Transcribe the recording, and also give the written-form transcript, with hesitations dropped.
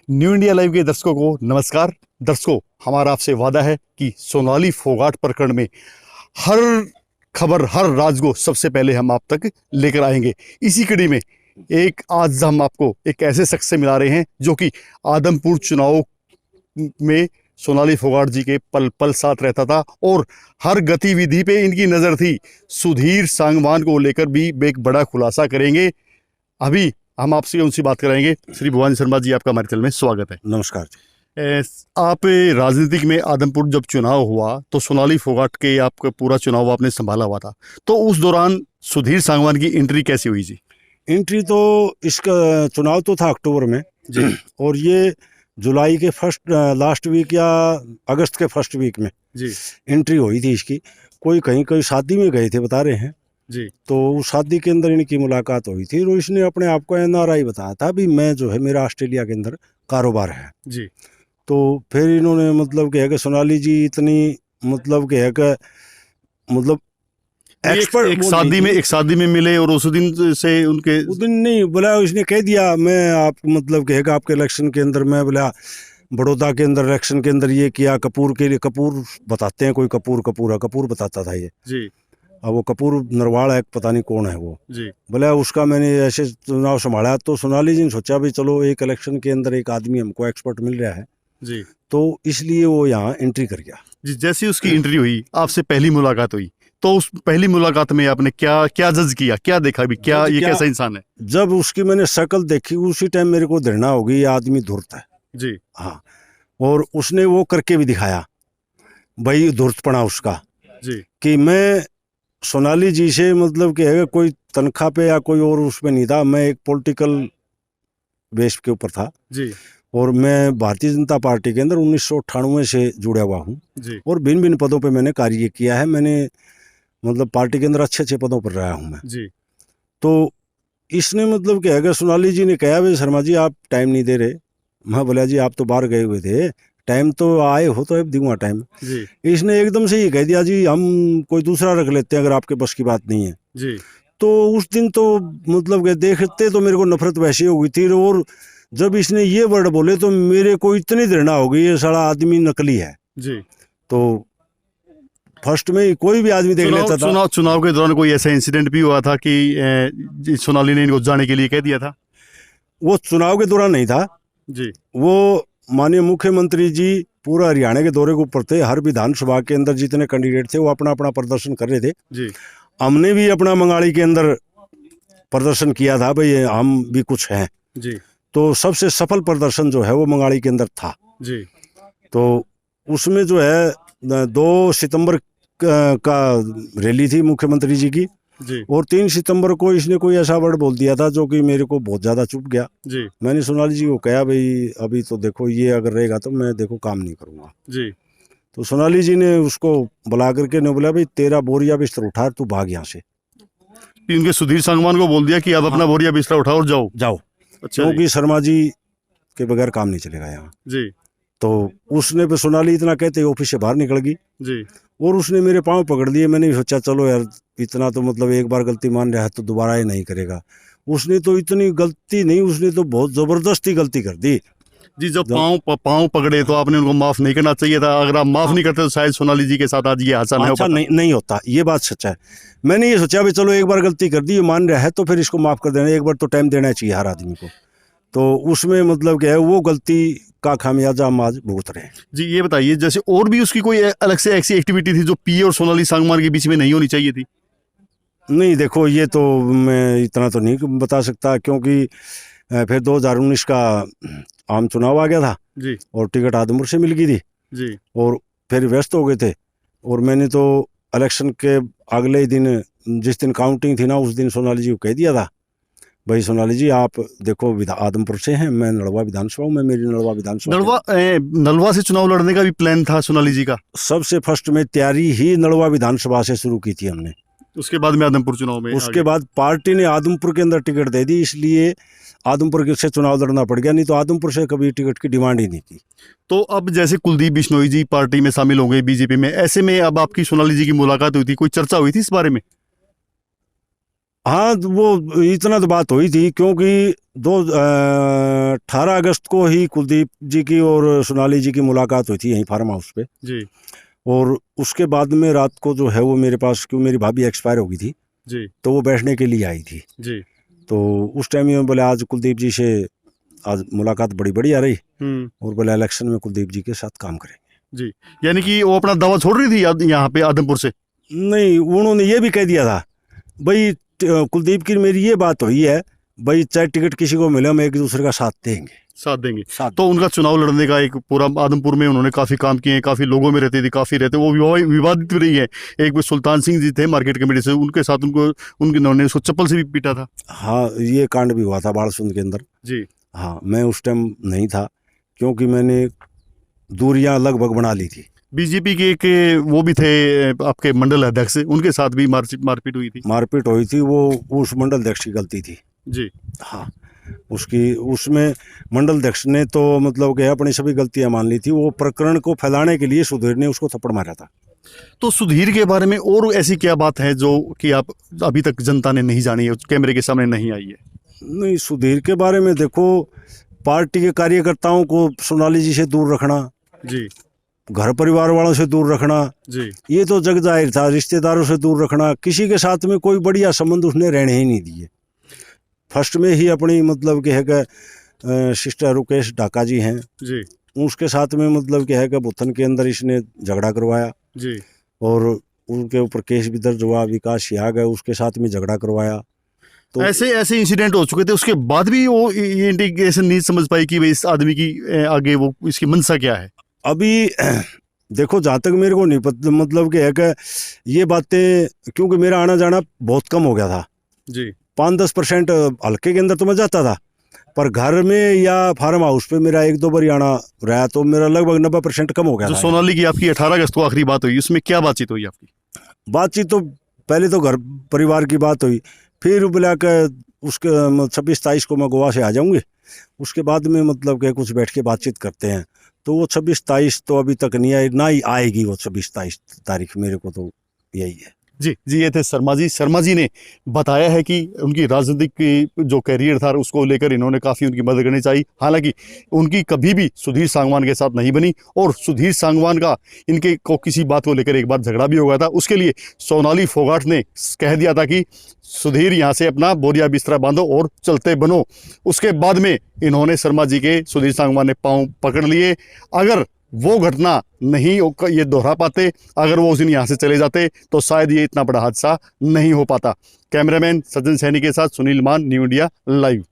New India live के दर्शकों को नमस्कार। दर्शकों, हमारा आपसे वादा है कि सोनाली फोगाट प्रकरण में हर खबर, हर राज को सबसे पहले हम आप तक लेकर आएंगे। इसी कड़ी में आज हम आपको एक ऐसे शख्स से मिला रहे हैं जो कि आदमपुर चुनाव में सोनाली फोगाट जी के पल पल साथ रहता था और हर गतिविधि पे इनकी नज़र थी। सुधीर सांगवान को लेकर भी एक बड़ा खुलासा करेंगे। अभी हम आपसे उनसे बात कराएंगे। श्री भवानी शर्मा जी, आपका हमारे चैनल में स्वागत है। नमस्कार जी। आप राजनीतिक में आदमपुर जब चुनाव हुआ तो सोनाली फोगाट के आपका पूरा चुनाव आपने संभाला हुआ था, तो उस दौरान सुधीर सांगवान की एंट्री कैसी हुई जी? एंट्री तो इसका चुनाव तो था अक्टूबर में जी और ये जुलाई के लास्ट वीक या अगस्त के फर्स्ट वीक में जी एंट्री हुई थी इसकी। कोई कहीं शादी में गए थे बता रहे हैं जी तो उस शादी के अंदर इनकी मुलाकात हुई थी और इसने अपने आप को NRI बताया था भी मैं जो है मेरा ऑस्ट्रेलिया के अंदर कारोबार है जी। तो फिर इन्होंने मतलब कि है कि सोनाली जी इतनी मतलब कि है कि मतलब एक्सपर्ट एक शादी में मिले और उस दिन से उनके उस दिन नहीं बोला, उसने कह दिया मैं आप मतलब कहेगा आपके इलेक्शन के अंदर मैं बोला बड़ौदा के अंदर इलेक्शन के अंदर ये किया, कपूर के लिए कपूर बताते हैं, कोई कपूर बताता था ये जी। अब वो कपूर नरवाल है, पता नहीं कौन है वो जी बोला उसका मैंने ऐसे चुनाव संभाला। तो सोनाली जी ने सोचा भी चलो एक इलेक्शन के अंदर एक आदमी हमको एक्सपर्ट मिल रहा है जी तो इसलिए वो यहाँ एंट्री कर गया जी। जैसी उसकी एंट्री हुई, आपसे पहली मुलाकात हुई, तो उस पहली मुलाकात में आपने क्या जज किया, क्या देखा भी, क्या ये कैसा इंसान है? जब उसकी मैंने शक्ल देखी उसी टाइम मेरे को घृणा हो गई, ये आदमी धूर्त है जी। हाँ, और उसने वो करके भी दिखाया भाई धूर्तपना उसका जी कि मैं सोनाली जी से मतलब कि है कोई तनख्वाह पे या कोई और उसमें नहीं था, मैं एक पॉलिटिकल बेस के ऊपर था जी और मैं भारतीय जनता पार्टी के अंदर 1998 से जुड़ा हुआ हूँ जी और भिन्न भिन्न पदों पे मैंने कार्य किया है। मैंने मतलब पार्टी के अंदर अच्छे अच्छे पदों पर रहा हूँ मैं। जी तो इसने मतलब क्या है कि सोनाली जी ने कहा भाई शर्मा जी आप टाइम नहीं दे रहे। मैं बोला जी आप तो बाहर गए हुए थे, टाइम तो आए हो तो अब दूंगा टाइम। जी इसने एकदम से ये कह दिया जी हम कोई दूसरा रख लेते हैं अगर आपके बस की बात नहीं है। जी तो उस दिन तो मतलब कि देखते तो मेरे को नफरत वैसी हो गई थी और जब इसने ये वर्ड बोले तो मेरे को इतनी घृणा हो गई, ये साला आदमी नकली है। जी। तो फर्स्ट में ही कोई भी आदमी देख लेता था। चुनाव के दौरान कोई ऐसा इंसिडेंट भी हुआ था कि सोनाली ने इनको जाने के लिए कह दिया था? वो चुनाव के दौरान नहीं था जी। वो माननीय मुख्यमंत्री जी पूरा हरियाणा के दौरे के ऊपर थे, हर विधानसभा के अंदर जितने कैंडिडेट थे वो अपना अपना प्रदर्शन कर रहे थे जी। हमने भी अपना मंगाड़ी के अंदर प्रदर्शन किया था भाई हम भी कुछ हैं जी। तो सबसे सफल प्रदर्शन जो है वो मंगाड़ी के अंदर था जी। तो उसमें जो है 2 सितंबर का रैली थी मुख्यमंत्री जी की जी। और 3 सितंबर को इसने कोई ऐसा वर्ड बोल दिया था जो कि मेरे को बहुत ज़्यादा चुभ गया। जी। मैंने सोनाली जी को कहा भाई अभी तो देखो ये अगर रहेगा तो मैं देखो काम नहीं करूँगा। जी। तो सोनाली जी ने उसको बुला करके ने बोला भाई तेरा बोरिया बिस्तर उठा तू भाग यहाँ से। उनके सुधीर सांगवान को बोल दिया कि आप अपना बोरिया बिस्तर उठाओ और जाओ जाओ, अच्छा क्योंकि शर्मा जी के बगैर काम नहीं चलेगा यहाँ। जी। तो उसने पे सोनाली इतना कहते ऑफिस से बाहर निकल गई जी। और उसने मेरे पाँव पकड़ लिए। मैंने सोचा चलो यार इतना तो मतलब एक बार गलती मान रहा है तो दोबारा ही नहीं करेगा। उसने तो इतनी गलती नहीं, उसने तो बहुत जबरदस्ती गलती कर दी जी। जब पाँव पकड़े तो आपने उनको माफ नहीं करना चाहिए था। अगर आप माफ नहीं करते तो शायद सोनाली जी के साथ आज ये हादसा नहीं होता। ये बात सच है। मैंने ये सोचा भाई चलो एक बार गलती कर दी, ये मान रहा है तो फिर इसको माफ कर देना, एक बार तो टाइम देना चाहिए हर आदमी को। तो उसमें मतलब क्या है वो गलती का खामियाजा हम आज भुगत रहे हैं। जी ये बताइए, जैसे और भी उसकी कोई अलग से ऐसी एक्टिविटी थी जो पीए और सोनाली सांगवान के बीच में नहीं होनी चाहिए थी? नहीं देखो ये तो मैं इतना तो नहीं बता सकता क्योंकि फिर 2019 का आम चुनाव आ गया था जी। और टिकट आदमपुर से मिल गई थी जी। और फिर व्यस्त हो गए थे और मैंने तो इलेक्शन के अगले ही दिन जिस दिन काउंटिंग थी ना उस दिन सोनाली जी को कह दिया था भाई सोनाली जी आप देखो आदमपुर से हैं, मैं नलवा विधानसभा हूँ, मैं मेरी नलवा विधानसभा नलवा से चुनाव लड़ने का भी प्लान था सोनाली जी का? सबसे फर्स्ट में तैयारी ही नलवा विधानसभा से शुरू की थी हमने। उसके बाद में आदमपुर चुनाव में उसके बाद पार्टी ने आदमपुर के अंदर टिकट दे दी, इसलिए आदमपुर से चुनाव लड़ना पड़ गया, नहीं तो आदमपुर से कभी टिकट की डिमांड ही नहीं की। तो अब जैसे कुलदीप बिश्नोई जी पार्टी में शामिल हो गए बीजेपी में, ऐसे में अब आपकी सोनाली जी की मुलाकात हुई थी, कोई चर्चा हुई थी इस बारे में? हाँ, तो वो इतना तो बात हुई थी, क्योंकि 18 अगस्त को ही कुलदीप जी की और सोनाली जी की मुलाकात हुई थी यहीं फार्म हाउस पे। जी और उसके बाद में रात को जो है वो मेरे पास, क्यों मेरी भाभी एक्सपायर हो गई थी, जी तो वो बैठने के लिए आई थी। जी। तो उस टाइम ही मैं बोले आज कुलदीप जी से आज मुलाकात बड़ी बढ़िया रही, और बोले इलेक्शन में कुलदीप जी के साथ काम करेंगे। जी, यानी कि वो अपना दावा छोड़ रही थी यहाँ पे आदमपुर से। नहीं, उन्होंने ये भी कह दिया था भाई कुलदीप की मेरी ये बात हुई है भाई, चाहे टिकट किसी को मिले हम एक दूसरे का साथ देंगे, साथ देंगे। साथ। तो उनका चुनाव लड़ने का एक पूरा आदमपुर में उन्होंने काफी काम किए हैं, काफी लोगों में रहते थे, काफी रहते, वो विवादित भी रही है। एक बार सुल्तान सिंह जी थे मार्केट कमेटी से, उनके साथ उन्होंने उसको चप्पल से भी पीटा था। हाँ, ये कांड भी हुआ था बाड़सून के अंदर। जी हाँ, मैं उस टाइम नहीं था, क्योंकि मैंने दूरियां लगभग बना ली थी। बीजेपी के वो भी थे आपके मंडल अध्यक्ष, उनके साथ भी मारपीट हुई थी। मारपीट हुई थी, वो उस मंडल अध्यक्ष की गलती थी। जी हाँ, उसमें मंडल अध्यक्ष ने तो मतलब कि अपनी सभी गलतियां मान ली थी। वो प्रकरण को फैलाने के लिए सुधीर ने उसको थप्पड़ मारा था। तो सुधीर के बारे में और ऐसी क्या बात है जो कि आप अभी तक जनता ने नहीं जानी है, कैमरे के सामने नहीं आई है? नहीं, सुधीर के बारे में देखो, पार्टी के कार्यकर्ताओं को सोनाली जी से दूर रखना, जी घर परिवार वालों से दूर रखना, जी ये तो जग जाहिर था। रिश्तेदारों से दूर रखना, किसी के साथ में कोई बढ़िया संबंध उसने रहने ही नहीं दिए। फर्स्ट में ही अपनी मतलब कि है कि सिस्टर रुकेश ढाका जी हैं, जी उसके साथ में मतलब कि है कि बुथन के अंदर इसने झगड़ा करवाया, जी। और उनके ऊपर केस भी दर्ज हुआ। विकास सियाग है, उसके साथ में झगड़ा करवाया। तो ऐसे ऐसे इंसिडेंट हो चुके थे, उसके बाद भी वो ये इंडिकेशन नहीं समझ पाई कि भाई इस आदमी की आगे वो इसकी मंशा क्या है। अभी देखो, जहाँ तक मेरे को नहीं पता, मतलब कि है कि ये बातें, क्योंकि मेरा आना जाना बहुत कम हो गया था। जी 5-10% हल्के के अंदर तो मैं जाता था, पर घर में या फार्म हाउस पे मेरा 1-2 बार आना रहा, तो मेरा लगभग 90% कम हो गया जो था। सोनाली की आपकी 18 अगस्त को आखिरी बात हुई, उसमें क्या बातचीत हुई आपकी? बातचीत तो पहले तो घर परिवार की बात हुई, फिर बुला कर उसके 26-27 को मैं गोवा से आ जाऊंगी, उसके बाद में मतलब कि कुछ बैठ के बातचीत करते हैं। तो वो 26-27 तो अभी तक नहीं आई, ना ही आएगी वो 26-27 तारीख, मेरे को तो यही है। जी जी, ये थे शर्मा जी। शर्मा जी ने बताया है कि उनकी राजनीतिक की जो कैरियर था उसको लेकर इन्होंने काफ़ी उनकी मदद करनी चाहिए। हालांकि उनकी कभी भी सुधीर सांगवान के साथ नहीं बनी, और सुधीर सांगवान का इनके को किसी बात को लेकर एक बार झगड़ा भी हो गया था। उसके लिए सोनाली फोगाट ने कह दिया था कि सुधीर यहाँ से अपना बोरिया बिस्तरा बांधो और चलते बनो। उसके बाद में इन्होंने शर्मा जी के सुधीर सांगवान ने पाँव पकड़ लिए। अगर वो घटना नहीं ये दोहरा पाते, अगर वो उस दिन यहाँ से चले जाते, तो शायद ये इतना बड़ा हादसा नहीं हो पाता। कैमरामैन सज्जन सैनी के साथ सुनील मान, न्यू इंडिया लाइव।